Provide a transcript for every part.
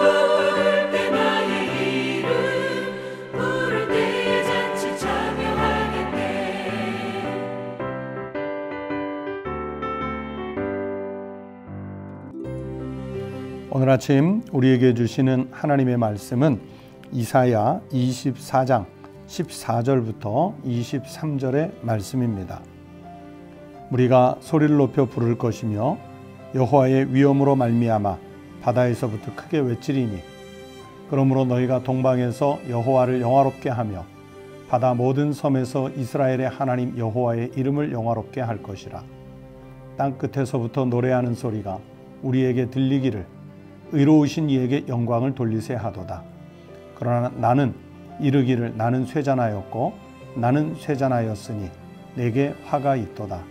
부를 때 나의 이름 부를 때에 잔치 참여하겠네. 오늘 아침 우리에게 주시는 하나님의 말씀은 이사야 24장 14절부터 23절의 말씀입니다. 무리가 소리를 높여 부를 것이며 여호와의 위엄으로 말미암아 바다에서부터 크게 외치리니 그러므로 너희가 동방에서 여호와를 영화롭게 하며 바다 모든 섬에서 이스라엘의 하나님 여호와의 이름을 영화롭게 할 것이라. 땅 끝에서부터 노래하는 소리가 우리에게 들리기를 의로우신 이에게 영광을 돌리세 하도다. 그러나 나는 이르기를 나는 쇠잔하였고 나는 쇠잔하였으니 내게 화가 있도다.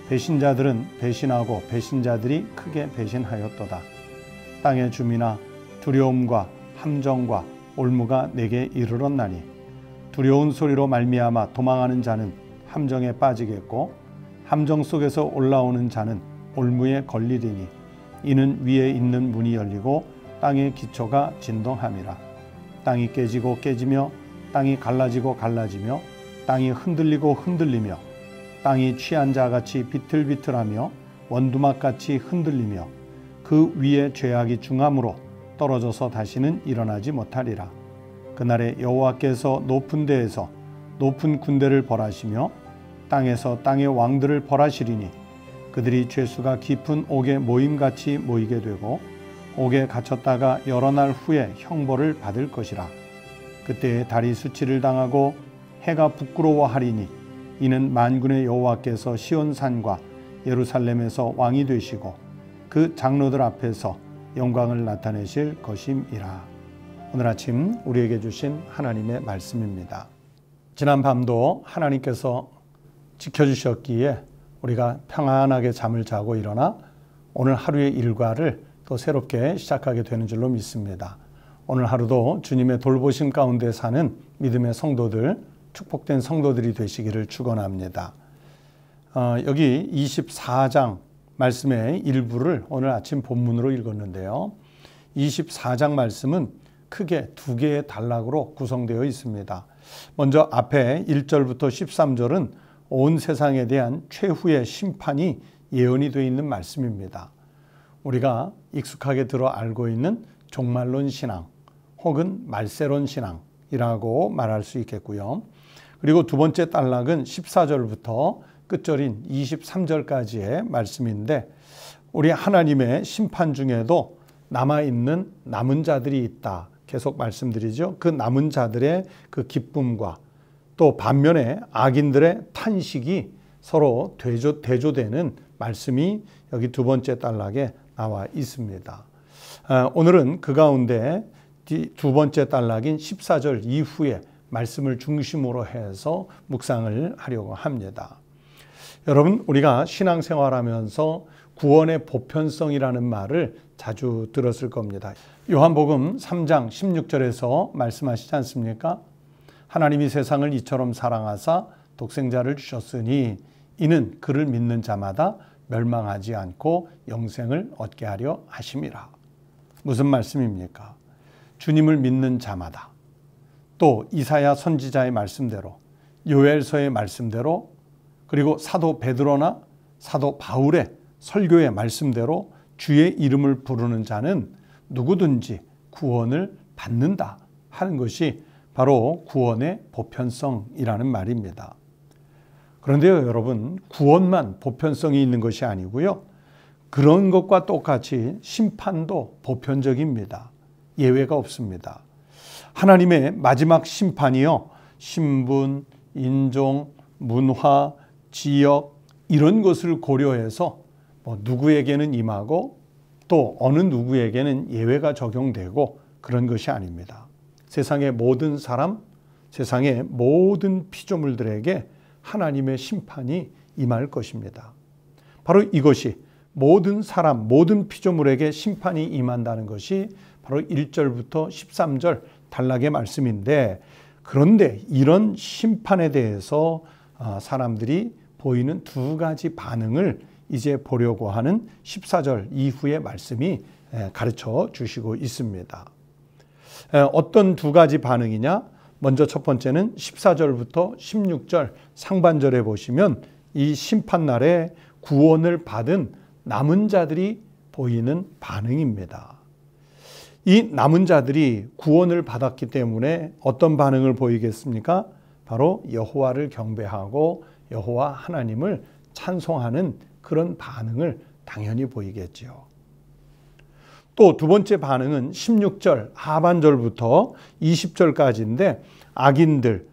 배신자들은 배신하고 배신자들이 크게 배신하였도다. 땅의 주민아 두려움과 함정과 올무가 내게 이르렀나니 두려운 소리로 말미암아 도망하는 자는 함정에 빠지겠고 함정 속에서 올라오는 자는 올무에 걸리리니 이는 위에 있는 문이 열리고 땅의 기초가 진동함이라. 땅이 깨지고 깨지며 땅이 갈라지고 갈라지며 땅이 흔들리고 흔들리며 땅이 취한 자같이 비틀비틀하며 원두막같이 흔들리며 그 위에 죄악이 중함으로 떨어져서 다시는 일어나지 못하리라. 그날에 여호와께서 높은 데에서 높은 군대를 벌하시며 땅에서 땅의 왕들을 벌하시리니 그들이 죄수가 깊은 옥에 모임같이 모이게 되고 옥에 갇혔다가 여러 날 후에 형벌을 받을 것이라. 그때에 달이 수치를 당하고 해가 부끄러워하리니 이는 만군의 여호와께서 시온산과 예루살렘에서 왕이 되시고 그 장로들 앞에서 영광을 나타내실 것임이라. 오늘 아침 우리에게 주신 하나님의 말씀입니다. 지난 밤도 하나님께서 지켜주셨기에 우리가 평안하게 잠을 자고 일어나 오늘 하루의 일과를 또 새롭게 시작하게 되는 줄로 믿습니다. 오늘 하루도 주님의 돌보심 가운데 사는 믿음의 성도들, 축복된 성도들이 되시기를 축원합니다. 여기 24장 말씀의 일부를 오늘 아침 본문으로 읽었는데요. 24장 말씀은 크게 두 개의 단락으로 구성되어 있습니다. 먼저 앞에 1절부터 13절은 온 세상에 대한 최후의 심판이 예언이 되어 있는 말씀입니다. 우리가 익숙하게 들어 알고 있는 종말론 신앙 혹은 말세론 신앙이라고 말할 수 있겠고요. 그리고 두 번째 단락은 14절부터 끝절인 23절까지의 말씀인데 우리 하나님의 심판 중에도 남아있는 남은 자들이 있다. 계속 말씀드리죠. 그 남은 자들의 그 기쁨과 또 반면에 악인들의 탄식이 서로 대조되는 말씀이 여기 두 번째 단락에 나와 있습니다. 오늘은 그 가운데 두 번째 단락인 14절 이후에 말씀을 중심으로 해서 묵상을 하려고 합니다. 여러분, 우리가 신앙생활하면서 구원의 보편성이라는 말을 자주 들었을 겁니다. 요한복음 3장 16절에서 말씀하시지 않습니까? 하나님이 세상을 이처럼 사랑하사 독생자를 주셨으니 이는 그를 믿는 자마다 멸망하지 않고 영생을 얻게 하려 하심이라. 무슨 말씀입니까? 주님을 믿는 자마다 또 이사야 선지자의 말씀대로 요엘서의 말씀대로 그리고 사도 베드로나 사도 바울의 설교의 말씀대로 주의 이름을 부르는 자는 누구든지 구원을 받는다 하는 것이 바로 구원의 보편성이라는 말입니다. 그런데요, 여러분, 구원만 보편성이 있는 것이 아니고요. 그런 것과 똑같이 심판도 보편적입니다. 예외가 없습니다. 하나님의 마지막 심판이요, 신분, 인종, 문화, 지역 이런 것을 고려해서 누구에게는 임하고 또 어느 누구에게는 예외가 적용되고 그런 것이 아닙니다. 세상의 모든 사람, 세상의 모든 피조물들에게 하나님의 심판이 임할 것입니다. 바로 이것이 모든 사람, 모든 피조물에게 심판이 임한다는 것이 바로 1절부터 13절 단락의 말씀인데, 그런데 이런 심판에 대해서 사람들이 보이는 두 가지 반응을 이제 보려고 하는 14절 이후의 말씀이 가르쳐 주시고 있습니다. 어떤 두 가지 반응이냐? 먼저 첫 번째는 14절부터 16절 상반절에 보시면 이 심판날에 구원을 받은 남은 자들이 보이는 반응입니다. 이 남은 자들이 구원을 받았기 때문에 어떤 반응을 보이겠습니까? 바로 여호와를 경배하고 여호와 하나님을 찬송하는 그런 반응을 당연히 보이겠지요. 또 두 번째 반응은 16절 하반절부터 20절까지인데 악인들,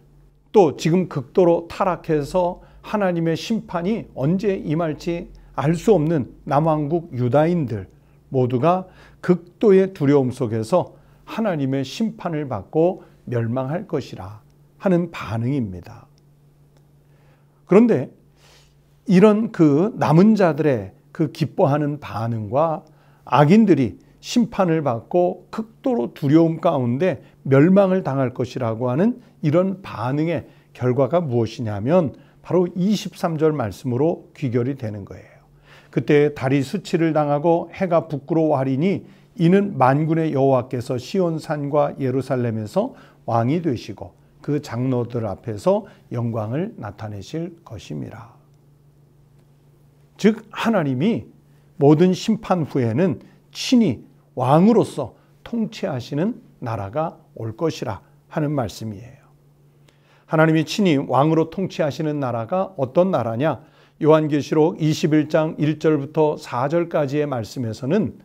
또 지금 극도로 타락해서 하나님의 심판이 언제 임할지 알 수 없는 남왕국 유다인들 모두가 극도의 두려움 속에서 하나님의 심판을 받고 멸망할 것이라 하는 반응입니다. 그런데 이런 그 남은 자들의 그 기뻐하는 반응과 악인들이 심판을 받고 극도로 두려움 가운데 멸망을 당할 것이라고 하는 이런 반응의 결과가 무엇이냐면 바로 23절 말씀으로 귀결이 되는 거예요. 그때 달이 수치를 당하고 해가 부끄러워하리니 이는 만군의 여호와께서 시온산과 예루살렘에서 왕이 되시고 그 장로들 앞에서 영광을 나타내실 것임이라. 즉 하나님이 모든 심판 후에는 친히 왕으로서 통치하시는 나라가 올 것이라 하는 말씀이에요. 하나님이 친히 왕으로 통치하시는 나라가 어떤 나라냐? 요한계시록 21장 1절부터 4절까지의 말씀에서는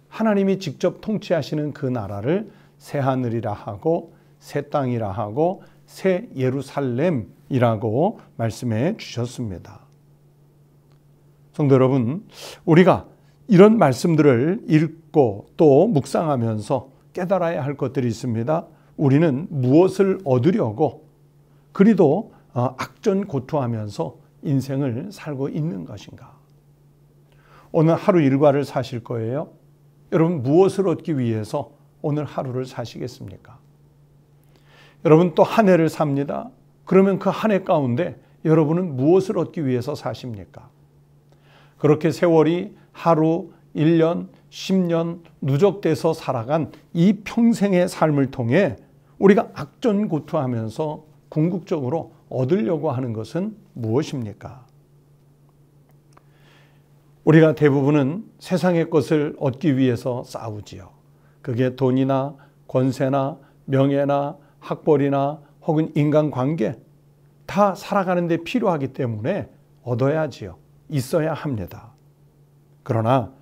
하나님이 직접 통치하시는 그 나라를 새하늘이라 하고 새 땅이라 하고 새 예루살렘이라고 말씀해 주셨습니다. 성도 여러분, 우리가 이런 말씀들을 읽고 또 묵상하면서 깨달아야 할 것들이 있습니다. 우리는 무엇을 얻으려고 그리도 악전고투하면서 인생을 살고 있는 것인가? 오늘 하루 일과를 사실 거예요. 여러분 무엇을 얻기 위해서 오늘 하루를 사시겠습니까? 여러분 또 한 해를 삽니다. 그러면 그 한 해 가운데 여러분은 무엇을 얻기 위해서 사십니까? 그렇게 세월이 하루, 1년, 10년 누적돼서 살아간 이 평생의 삶을 통해 우리가 악전고투하면서 궁극적으로 얻으려고 하는 것은 무엇입니까? 우리가 대부분은 세상의 것을 얻기 위해서 싸우지요. 그게 돈이나 권세나 명예나 학벌이나 혹은 인간관계 다 살아가는 데 필요하기 때문에 얻어야지요. 있어야 합니다. 그러나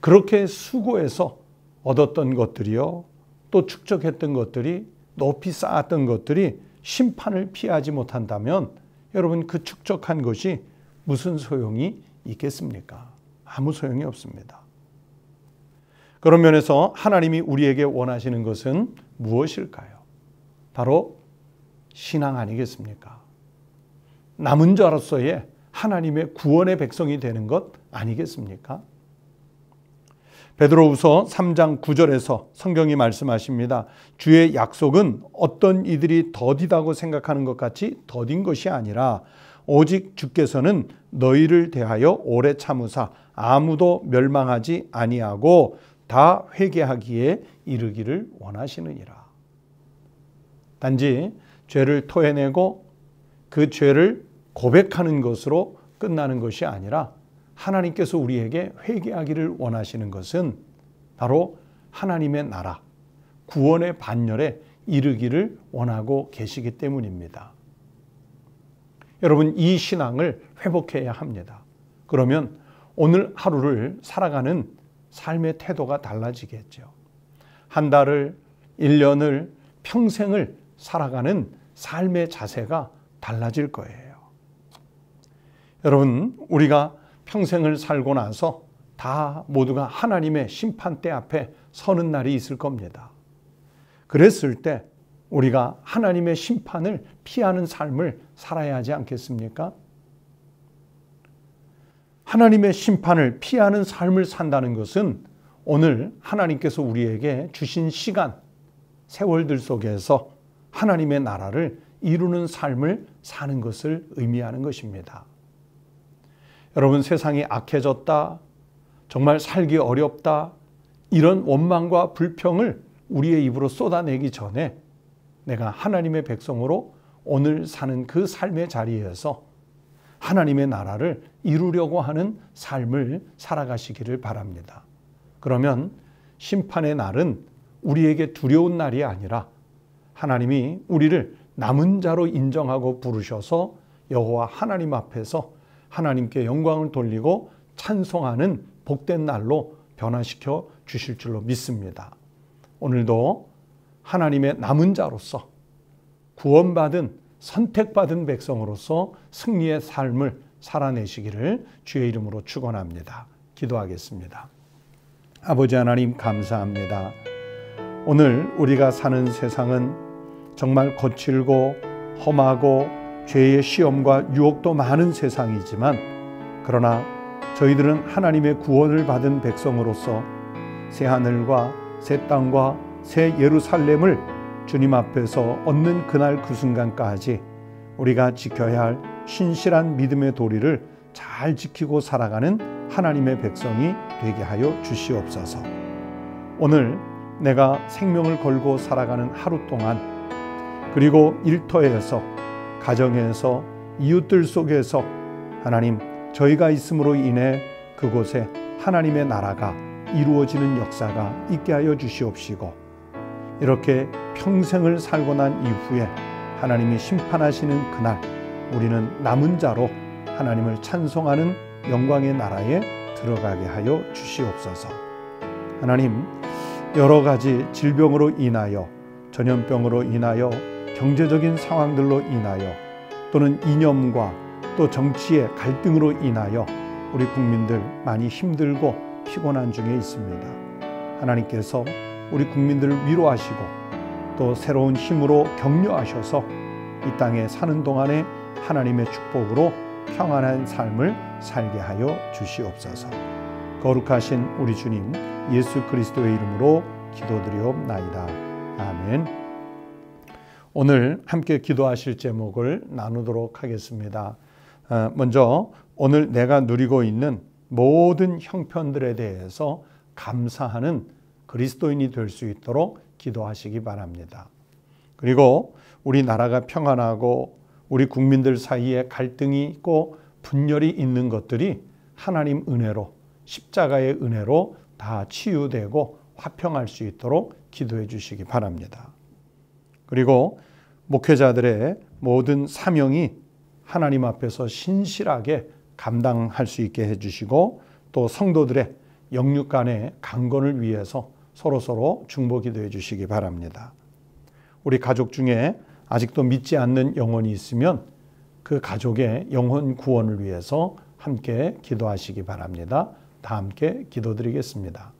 그렇게 수고해서 얻었던 것들이요, 또 축적했던 것들이, 높이 쌓았던 것들이 심판을 피하지 못한다면 여러분 그 축적한 것이 무슨 소용이 있겠습니까? 아무 소용이 없습니다. 그런 면에서 하나님이 우리에게 원하시는 것은 무엇일까요? 바로 신앙 아니겠습니까? 남은 자로서의 하나님의 구원의 백성이 되는 것 아니겠습니까? 베드로후서 3장 9절에서 성경이 말씀하십니다. 주의 약속은 어떤 이들이 더디다고 생각하는 것 같이 더딘 것이 아니라 오직 주께서는 너희를 대하여 오래 참으사 아무도 멸망하지 아니하고 다 회개하기에 이르기를 원하시느니라. 단지 죄를 토해내고 그 죄를 고백하는 것으로 끝나는 것이 아니라 하나님께서 우리에게 회개하기를 원하시는 것은 바로 하나님의 나라, 구원의 반열에 이르기를 원하고 계시기 때문입니다. 여러분 이 신앙을 회복해야 합니다. 그러면 오늘 하루를 살아가는 삶의 태도가 달라지겠죠. 한 달을, 1년을, 평생을 살아가는 삶의 자세가 달라질 거예요. 여러분 우리가 평생을 살고 나서 다 모두가 하나님의 심판대 앞에 서는 날이 있을 겁니다. 그랬을 때 우리가 하나님의 심판을 피하는 삶을 살아야 하지 않겠습니까? 하나님의 심판을 피하는 삶을 산다는 것은 오늘 하나님께서 우리에게 주신 시간, 세월들 속에서 하나님의 나라를 이루는 삶을 사는 것을 의미하는 것입니다. 여러분 세상이 악해졌다, 정말 살기 어렵다, 이런 원망과 불평을 우리의 입으로 쏟아내기 전에 내가 하나님의 백성으로 오늘 사는 그 삶의 자리에서 하나님의 나라를 이루려고 하는 삶을 살아가시기를 바랍니다. 그러면 심판의 날은 우리에게 두려운 날이 아니라 하나님이 우리를 남은 자로 인정하고 부르셔서 여호와 하나님 앞에서 하나님께 영광을 돌리고 찬송하는 복된 날로 변화시켜 주실 줄로 믿습니다. 오늘도 하나님의 남은 자로서 구원받은 선택받은 백성으로서 승리의 삶을 살아내시기를 주의 이름으로 축원합니다. 기도하겠습니다. 아버지 하나님 감사합니다. 오늘 우리가 사는 세상은 정말 거칠고 험하고 죄의 시험과 유혹도 많은 세상이지만 그러나 저희들은 하나님의 구원을 받은 백성으로서 새 하늘과 새 땅과 새 예루살렘을 주님 앞에서 얻는 그날 그 순간까지 우리가 지켜야 할 신실한 믿음의 도리를 잘 지키고 살아가는 하나님의 백성이 되게 하여 주시옵소서. 오늘 내가 생명을 걸고 살아가는 하루 동안 그리고 일터에서 가정에서 이웃들 속에서 하나님 저희가 있음으로 인해 그곳에 하나님의 나라가 이루어지는 역사가 있게 하여 주시옵시고 이렇게 평생을 살고 난 이후에 하나님이 심판하시는 그날 우리는 남은 자로 하나님을 찬송하는 영광의 나라에 들어가게 하여 주시옵소서. 하나님 여러 가지 질병으로 인하여 전염병으로 인하여 경제적인 상황들로 인하여 또는 이념과 또 정치의 갈등으로 인하여 우리 국민들 많이 힘들고 피곤한 중에 있습니다. 하나님께서 우리 국민들을 위로하시고 또 새로운 힘으로 격려하셔서 이 땅에 사는 동안에 하나님의 축복으로 평안한 삶을 살게 하여 주시옵소서. 거룩하신 우리 주님 예수 그리스도의 이름으로 기도드리옵나이다. 아멘. 오늘 함께 기도하실 제목을 나누도록 하겠습니다. 먼저 오늘 내가 누리고 있는 모든 형편들에 대해서 감사하는 그리스도인이 될 수 있도록 기도하시기 바랍니다. 그리고 우리 나라가 평안하고 우리 국민들 사이에 갈등이 있고 분열이 있는 것들이 하나님 은혜로 십자가의 은혜로 다 치유되고 화평할 수 있도록 기도해 주시기 바랍니다. 그리고 목회자들의 모든 사명이 하나님 앞에서 신실하게 감당할 수 있게 해주시고 또 성도들의 영육 간의 강건을 위해서 서로서로 중보 기도해 주시기 바랍니다. 우리 가족 중에 아직도 믿지 않는 영혼이 있으면 그 가족의 영혼 구원을 위해서 함께 기도하시기 바랍니다. 다 함께 기도드리겠습니다.